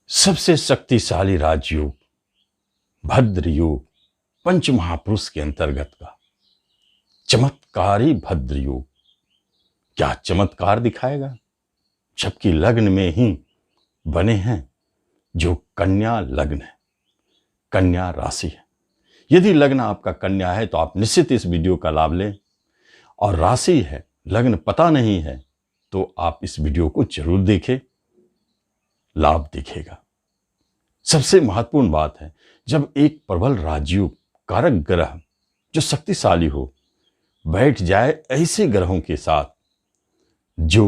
सबसे शक्तिशाली राजयोग भद्र योग पंच महापुरुष के अंतर्गत का चमत्कारी भद्र योग क्या चमत्कार दिखाएगा, जबकि लग्न में ही बने हैं जो कन्या लग्न है, कन्या राशि है। यदि लग्न आपका कन्या है तो आप निश्चित इस वीडियो का लाभ लें, और राशि है लग्न पता नहीं है तो आप इस वीडियो को जरूर देखें, लाभ दिखेगा। सबसे महत्वपूर्ण बात है, जब एक प्रबल राजयोग कारक ग्रह जो शक्तिशाली हो बैठ जाए ऐसे ग्रहों के साथ जो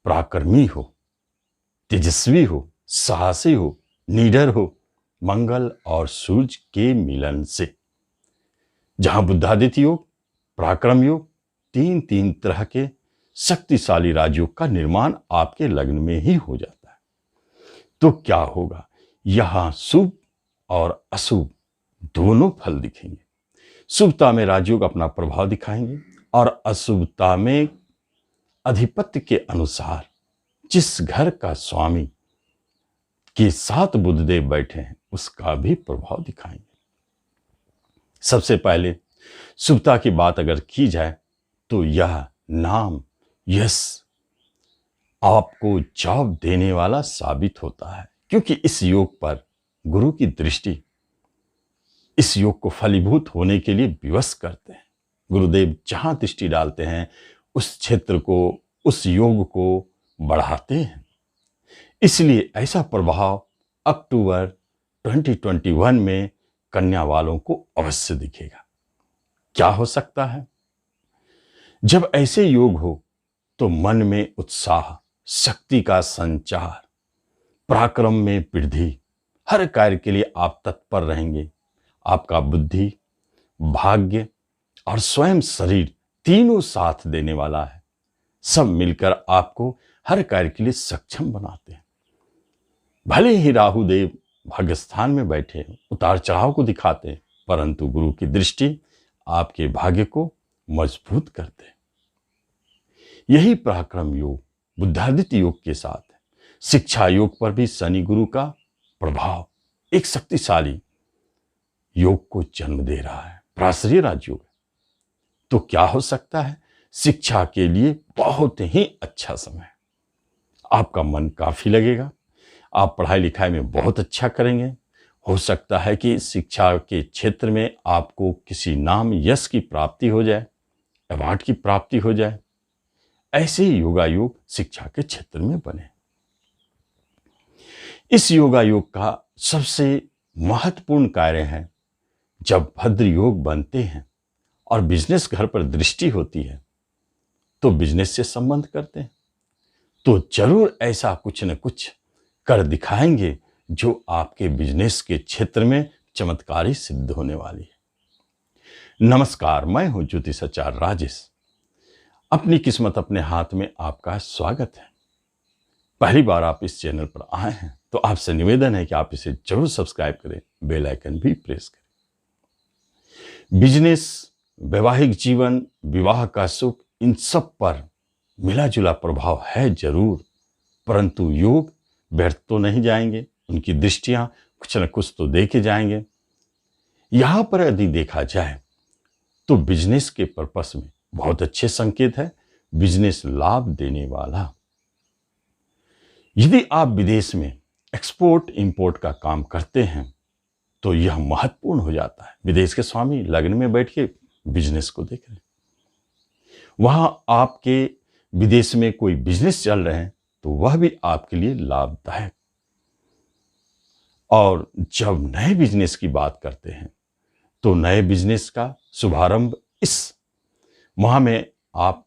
पराक्रमी हो, तेजस्वी हो, साहसी हो, निडर हो, मंगल और सूर्य के मिलन से, जहां बुद्धादित्य योग, पराक्रम योग, तीन तरह के शक्तिशाली राजयोग का निर्माण आपके लग्न में ही हो जाता है, तो क्या होगा, यहां शुभ और अशुभ दोनों फल दिखेंगे। शुभता में राजयोग अपना प्रभाव दिखाएंगे और अशुभता में अधिपत्य के अनुसार जिस घर का स्वामी के साथ बुधदेव बैठे हैं उसका भी प्रभाव दिखाएंगे। सबसे पहले शुभता की बात अगर की जाए तो यह नाम यश आपको जॉब देने वाला साबित होता है, क्योंकि इस योग पर गुरु की दृष्टि इस योग को फलीभूत होने के लिए विवश करते हैं। गुरुदेव जहां दृष्टि डालते हैं उस क्षेत्र को, उस योग को बढ़ाते हैं। इसलिए ऐसा प्रभाव अक्टूबर 2021 में कन्या वालों को अवश्य दिखेगा। क्या हो सकता है, जब ऐसे योग हो तो मन में उत्साह, शक्ति का संचार, पराक्रम में वृद्धि, हर कार्य के लिए आप तत्पर रहेंगे। आपका बुद्धि, भाग्य और स्वयं शरीर तीनों साथ देने वाला है। सब मिलकर आपको हर कार्य के लिए सक्षम बनाते हैं। भले ही राहु देव भाग्यस्थान में बैठे उतार चढ़ाव को दिखाते हैं, परंतु गुरु की दृष्टि आपके भाग्य को मजबूत करते हैं। यही पराक्रम योग बुद्धादित्य योग के साथ है। शिक्षा योग पर भी शनि गुरु का प्रभाव एक शक्तिशाली योग को जन्म दे रहा है। प्राश्रय राजयोग है, तो क्या हो सकता है, शिक्षा के लिए बहुत ही अच्छा समय है। आपका मन काफी लगेगा, आप पढ़ाई लिखाई में बहुत अच्छा करेंगे। हो सकता है कि शिक्षा के क्षेत्र में आपको किसी नाम यश की प्राप्ति हो जाए, अवार्ड की प्राप्ति हो जाए। ऐसे ही योगायोग शिक्षा के क्षेत्र में बने। इस योगायोग का सबसे महत्वपूर्ण कार्य है, जब भद्र योग बनते हैं और बिजनेस घर पर दृष्टि होती है तो बिजनेस से संबंध करते हैं, तो जरूर ऐसा कुछ न कुछ कर दिखाएंगे जो आपके बिजनेस के क्षेत्र में चमत्कारी सिद्ध होने वाली है। नमस्कार, मैं हूं ज्योतिषाचार्य राजेश। अपनी किस्मत अपने हाथ में आपका स्वागत है। पहली बार आप इस चैनल पर आए हैं तो आपसे निवेदन है कि आप इसे जरूर सब्सक्राइब करें, बेल आइकन भी प्रेस करें। बिजनेस, वैवाहिक जीवन, विवाह का सुख, इन सब पर मिला जुला प्रभाव है जरूर, परंतु योग व्यर्थ तो नहीं जाएंगे। उनकी दृष्टियां कुछ न कुछ तो दे के जाएंगे। यहां पर यदि देखा जाए तो बिजनेस के पर्पस में बहुत अच्छे संकेत है। बिजनेस लाभ देने वाला, यदि आप विदेश में एक्सपोर्ट इंपोर्ट का काम करते हैं तो यह महत्वपूर्ण हो जाता है। विदेश के स्वामी लग्न में बैठ के बिजनेस को देख रहे हैं, वहां आपके विदेश में कोई बिजनेस चल रहे हैं तो वह भी आपके लिए लाभदायक। और जब नए बिजनेस की बात करते हैं तो नए बिजनेस का शुभारंभ इस माह में आप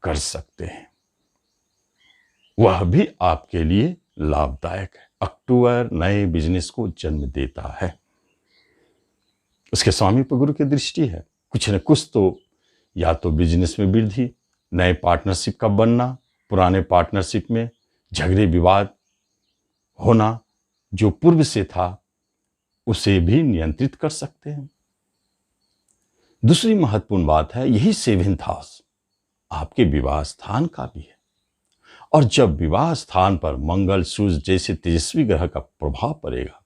कर सकते हैं, वह भी आपके लिए लाभदायक है। अक्टूबर नए बिजनेस को जन्म देता है। उसके स्वामी पर गुरु की दृष्टि है। कुछ न कुछ तो, या तो बिजनेस में वृद्धि, नए पार्टनरशिप का बनना, पुराने पार्टनरशिप में झगड़े विवाद होना, जो पूर्व से था उसे भी नियंत्रित कर सकते हैं। दूसरी महत्वपूर्ण बात है, यही 7th हाउस आपके विवाह स्थान का भी है और जब विवाह स्थान पर मंगल, सूर्य जैसे तेजस्वी ग्रह का प्रभाव पड़ेगा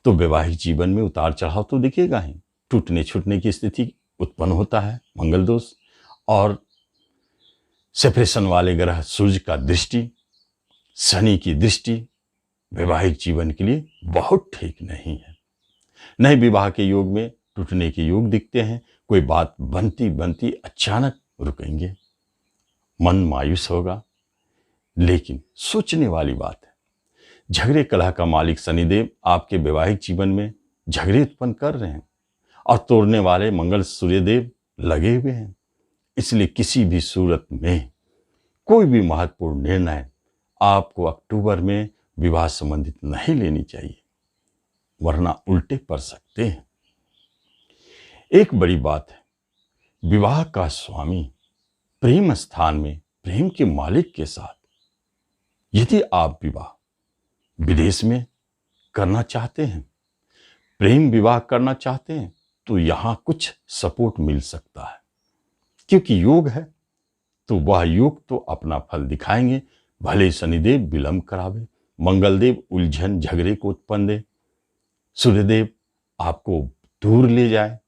तो वैवाहिक जीवन में उतार चढ़ाव तो दिखेगा ही। टूटने छूटने की स्थिति उत्पन्न होता है, मंगल दोष और सेपरेशन वाले ग्रह सूर्य का दृष्टि, शनि की दृष्टि वैवाहिक जीवन के लिए बहुत ठीक नहीं है। नए विवाह के योग में टूटने के योग दिखते हैं। कोई बात बनती बनती अचानक रुकेंगे, मन मायूस होगा। लेकिन सोचने वाली बात है, झगड़े कलह का मालिक शनिदेव आपके वैवाहिक जीवन में झगड़े उत्पन्न कर रहे हैं और तोड़ने वाले मंगल सूर्यदेव लगे हुए हैं। इसलिए किसी भी सूरत में कोई भी महत्वपूर्ण निर्णय आपको अक्टूबर में विवाह संबंधित नहीं लेनी चाहिए, वरना उल्टे पड़ सकते हैं। एक बड़ी बात है, विवाह का स्वामी प्रेम स्थान में प्रेम के मालिक के साथ यदि आप विवाह विदेश में करना चाहते हैं, प्रेम विवाह करना चाहते हैं, तो यहां कुछ सपोर्ट मिल सकता है। क्योंकि योग है तो वह योग तो अपना फल दिखाएंगे। भले शनिदेव विलंब करावे, मंगलदेव उलझन झगड़े को उत्पन्न दे, सूर्यदेव आपको दूर ले जाए,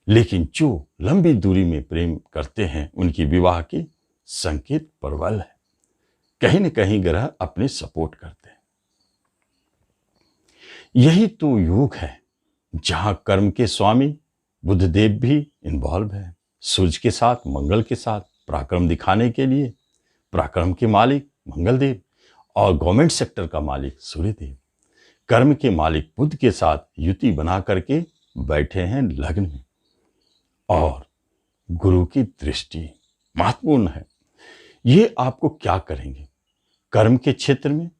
लेकिन जो लंबी दूरी में प्रेम करते हैं उनकी विवाह की संकेत प्रबल है। कहीं न कहीं ग्रह अपने सपोर्ट करते हैं। यही तो योग है जहां कर्म के स्वामी बुधदेव भी इन्वॉल्व है। सूर्य के साथ, मंगल के साथ पराक्रम दिखाने के लिए पराक्रम के मालिक मंगलदेव और गवर्नमेंट सेक्टर का मालिक सूर्यदेव, कर्म के मालिक बुध के साथ युति बना करके बैठे हैं लग्न में। और गुरु की दृष्टि महत्वपूर्ण है। ये आपको क्या करेंगे? कर्म के क्षेत्र में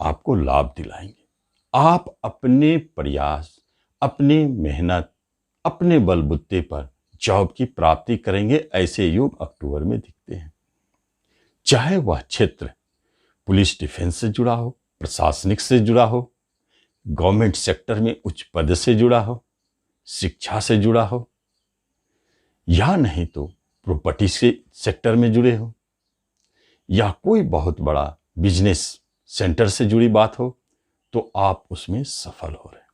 आपको लाभ दिलाएंगे। आप अपने प्रयास, अपने मेहनत, अपने बलबूते पर जॉब की प्राप्ति करेंगे। ऐसे योग अक्टूबर में दिखते हैं। चाहे वह क्षेत्र पुलिस डिफेंस से जुड़ा हो, प्रशासनिक से जुड़ा हो, गवर्नमेंट सेक्टर में उच्च पद से जुड़ा हो, शिक्षा से जुड़ा हो, या नहीं तो प्रॉपर्टी से सेक्टर में जुड़े हो, या कोई बहुत बड़ा बिजनेस सेंटर से जुड़ी बात हो, तो आप उसमें सफल हो रहे हैं।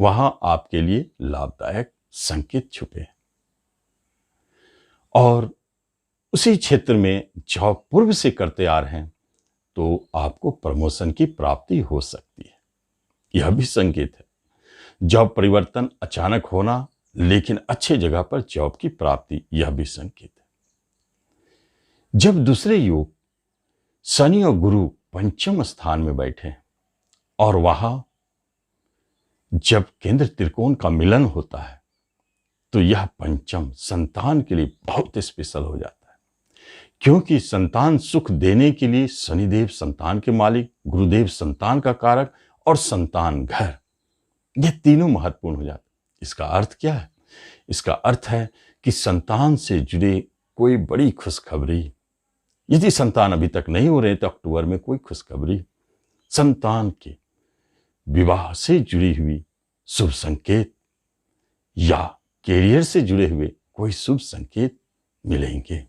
वहां आपके लिए लाभदायक संकेत छुपे हैं। और उसी क्षेत्र में जॉब पूर्व से करते आ रहे हैं तो आपको प्रमोशन की प्राप्ति हो सकती है। यह भी संकेत है। जॉब परिवर्तन अचानक होना, लेकिन अच्छे जगह पर जॉब की प्राप्ति, यह भी संकेत है। जब दूसरे योग शनि और गुरु पंचम स्थान में बैठे और वहां जब केंद्र त्रिकोण का मिलन होता है तो यह पंचम संतान के लिए बहुत स्पेशल हो जाता है। क्योंकि संतान सुख देने के लिए शनिदेव संतान के मालिक, गुरुदेव संतान का कारक और संतान घर, ये तीनों महत्वपूर्ण हो जाते हैं। इसका अर्थ क्या है? इसका अर्थ है कि संतान से जुड़े कोई बड़ी खुशखबरी, यदि संतान अभी तक नहीं हो रहे तो अक्टूबर में कोई खुशखबरी, संतान के विवाह से जुड़ी हुई शुभ संकेत या कैरियर से जुड़े हुए कोई शुभ संकेत मिलेंगे।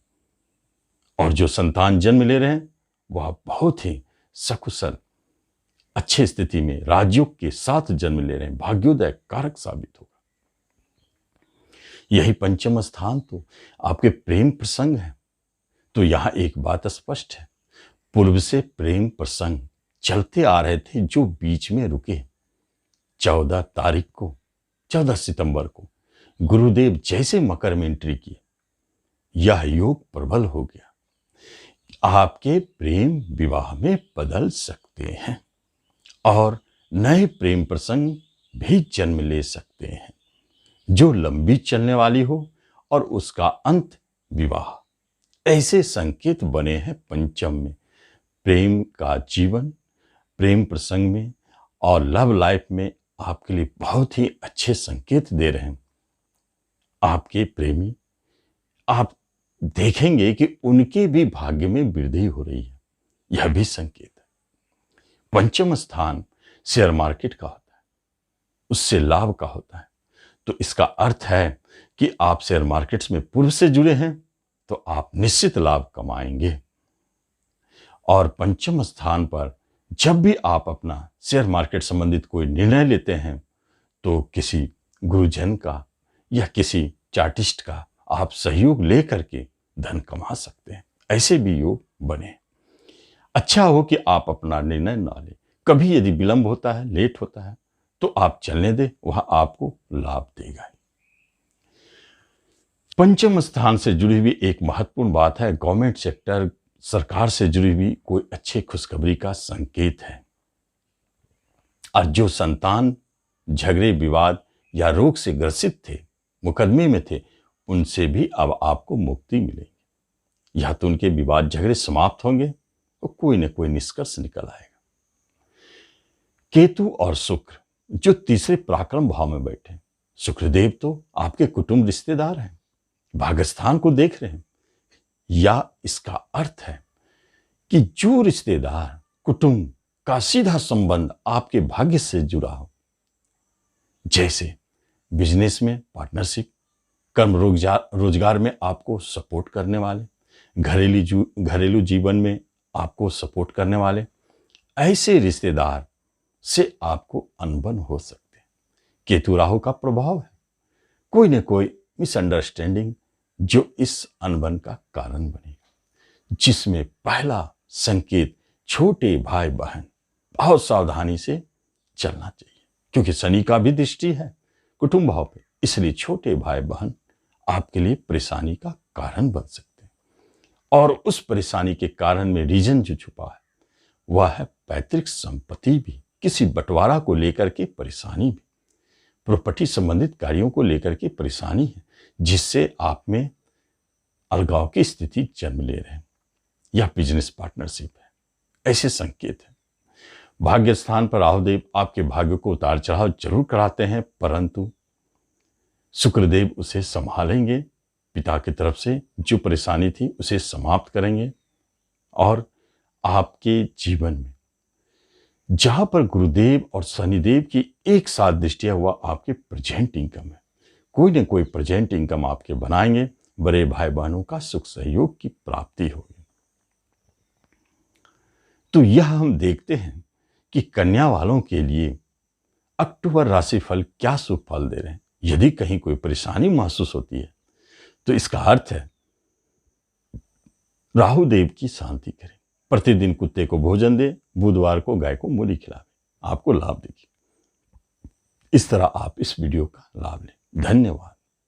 और जो संतान जन्म ले रहे हैं वह बहुत ही सकुशल अच्छे स्थिति में राजयोग के साथ जन्म ले रहे हैं, भाग्योदय कारक साबित होगा। यही पंचम स्थान तो आपके प्रेम प्रसंग है। तो यहां एक बात स्पष्ट है, पूर्व से प्रेम प्रसंग चलते आ रहे थे जो बीच में रुके। 14 तारीख को, 14 सितंबर को गुरुदेव जैसे मकर में एंट्री किए, यह योग प्रबल हो गया। आपके प्रेम विवाह में बदल सकते हैं और नए प्रेम प्रसंग भी जन्म ले सकते हैं, जो लंबी चलने वाली हो और उसका अंत विवाह। ऐसे संकेत बने हैं पंचम में। प्रेम का जीवन, प्रेम प्रसंग में और लव लाइफ में आपके लिए बहुत ही अच्छे संकेत दे रहे हैं। आपके प्रेमी, आप देखेंगे कि उनके भी भाग्य में वृद्धि हो रही है, यह भी संकेत है। पंचम स्थान शेयर मार्केट का होता है, उससे लाभ का होता है। तो इसका अर्थ है कि आप शेयर मार्केट्स में पूर्व से जुड़े हैं तो आप निश्चित लाभ कमाएंगे। और पंचम स्थान पर जब भी आप अपना शेयर मार्केट संबंधित कोई निर्णय लेते हैं तो किसी गुरुजन का या किसी चार्टिस्ट का आप सहयोग लेकर के धन कमा सकते हैं। ऐसे भी योग बने। अच्छा हो कि आप अपना निर्णय ना लें। कभी यदि विलंब होता है, लेट होता है, तो आप चलने दें, वह आपको लाभ देगा। पंचम स्थान से जुड़ी हुई एक महत्वपूर्ण बात है, गवर्नमेंट सेक्टर, सरकार से जुड़ी हुई कोई अच्छी खुशखबरी का संकेत है। और जो संतान झगड़े, विवाद या रोग से ग्रसित थे, मुकदमे में थे, उनसे भी अब आपको मुक्ति मिलेगी। या तो उनके विवाद झगड़े समाप्त होंगे और कोई न कोई निष्कर्ष निकल आएगा। केतु और शुक्र जो तीसरे पराक्रम भाव में बैठे, शुक्रदेव तो आपके कुटुंब रिश्तेदार हैं, भाग्यस्थान को देख रहे हैं। या इसका अर्थ है कि जो रिश्तेदार, कुटुंब का सीधा संबंध आपके भाग्य से जुड़ा हो, जैसे बिजनेस में पार्टनरशिप, कर्म रोजगार में आपको सपोर्ट करने वाले, घरेलू जीवन में आपको सपोर्ट करने वाले, ऐसे रिश्तेदार से आपको अनबन हो सकते हैं। केतु राहु का प्रभाव है, कोई न कोई मिसअंडरस्टैंडिंग जो इस अनबन का कारण बनेगा, जिसमें पहला संकेत छोटे भाई बहन बहुत सावधानी से चलना चाहिए, क्योंकि शनि का भी दृष्टि है कुटुंब भाव पे, इसलिए छोटे भाई बहन आपके लिए परेशानी का कारण बन सकते हैं। और उस परेशानी के कारण में रीजन जो छुपा है वह है पैतृक संपत्ति भी, किसी बंटवारा को लेकर के परेशानी भी, प्रॉपर्टी संबंधित कार्यों को लेकर के परेशानी है, जिससे आप में अलगाव की स्थिति जन्म ले रहे हैं, या बिजनेस पार्टनरशिप है, ऐसे संकेत है। भाग्य स्थान पर राहुदेव आपके भाग्य को उतार चढ़ाव जरूर कराते हैं, परंतु शुक्रदेव उसे संभालेंगे। पिता की तरफ से जो परेशानी थी उसे समाप्त करेंगे। और आपके जीवन में जहां पर गुरुदेव और शनिदेव की एक साथ दृष्टिया हुआ, आपके प्रेजेंट इनकम है, कोई न कोई प्रेजेंट इनकम आपके बनाएंगे। बड़े भाई बहनों का सुख सहयोग की प्राप्ति होगी। तो यह हम देखते हैं कि कन्या वालों के लिए अक्टूबर राशिफल क्या शुभ फल दे रहे हैं। यदि कहीं कोई परेशानी महसूस होती है तो इसका अर्थ है राहु देव की शांति करें, प्रतिदिन कुत्ते को भोजन दे, बुधवार को गाय को मूली खिलावे, आपको लाभ देगी। इस तरह आप इस वीडियो का लाभ लें। धन्यवाद।